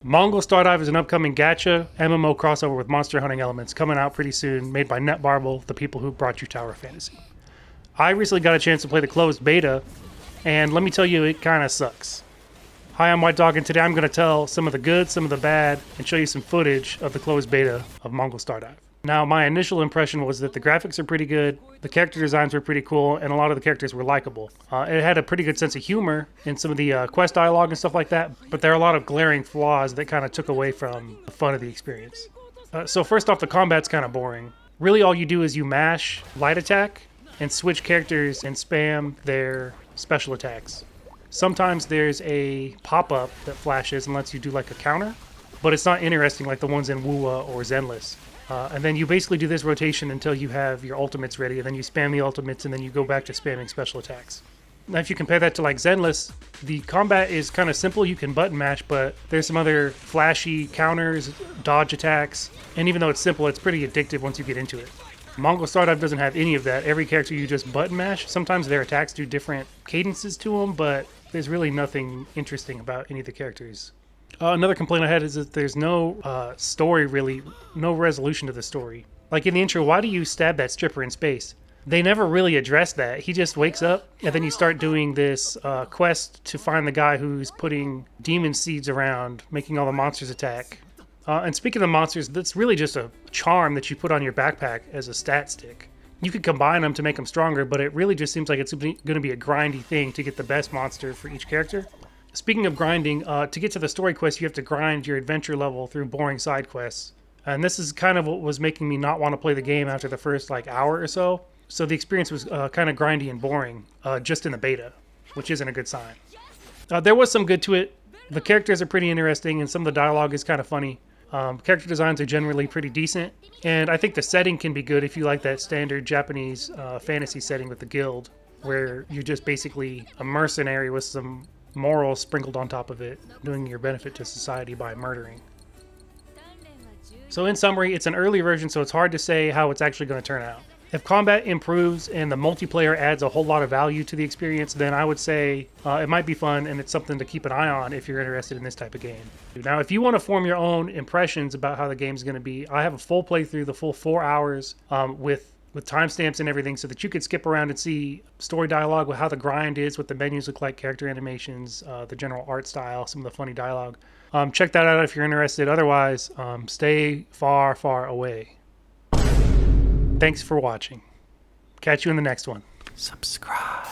Mongil Stardive is an upcoming gacha MMO crossover with monster hunting elements coming out pretty soon, made by Netmarble, the people who brought you Tower of Fantasy. I recently got a chance to play the closed beta, and let me tell you, it kind of sucks. Hi, I'm WhiteDawg, and today I'm going to tell some of the good, some of the bad, and show you some footage of the closed beta of Mongil Stardive. Now, my initial impression was that the graphics are pretty good, the character designs were pretty cool, and a lot of the characters were likable. It had a pretty good sense of humor in some of the quest dialogue and stuff like that, but there are a lot of glaring flaws that kind of took away from the fun of the experience. So first off, the combat's kind of boring. Really all you do is you mash light attack and switch characters and spam their special attacks. Sometimes there's a pop-up that flashes and lets you do like a counter, but it's not interesting like the ones in Wuwa or Zenless. And then you basically do this rotation until you have your ultimates ready, and then you spam the ultimates, and then you go back to spamming special attacks. Now, if you compare that to like Zenless, the combat is kind of simple. You can button mash, but there's some other flashy counters, dodge attacks, and even though it's simple, it's pretty addictive once you get into it. Mongil Stardive doesn't have any of that. Every character you just button mash. Sometimes their attacks do different cadences to them, but there's really nothing interesting about any of the characters. Another complaint I had is that there's no story really, no resolution to the story. Like in the intro, why do you stab that stripper in space? They never really address that. He just wakes up and then you start doing this quest to find the guy who's putting demon seeds around, making all the monsters attack. And speaking of monsters, that's really just a charm that you put on your backpack as a stat stick. You could combine them to make them stronger, but it really just seems like it's going to be a grindy thing to get the best monster for each character. Speaking of grinding, to get to the story quest, you have to grind your adventure level through boring side quests. And this is kind of what was making me not want to play the game after the first hour or so. So the experience was kind of grindy and boring, just in the beta, which isn't a good sign. There was some good to it. The characters are pretty interesting and some of the dialogue is kind of funny. Character designs are generally pretty decent. And I think the setting can be good if you like that standard Japanese fantasy setting with the guild, where you're just basically a mercenary with some morals sprinkled on top of it, doing your benefit to society by murdering. So in summary, it's an early version, so it's hard to say how it's actually going to turn out. If combat improves and the multiplayer adds a whole lot of value to the experience, then I would say it might be fun and it's something to keep an eye on if you're interested in this type of game. Now, if you want to form your own impressions about how the game's going to be, I have a full playthrough, the full 4 hours with timestamps and everything so that you could skip around and see story dialogue with how the grind is, what the menus look like, character animations, the general art style, some of the funny dialogue. Check that out if you're interested. Otherwise, stay far, far away. Thanks for watching. Catch you in the next one. Subscribe.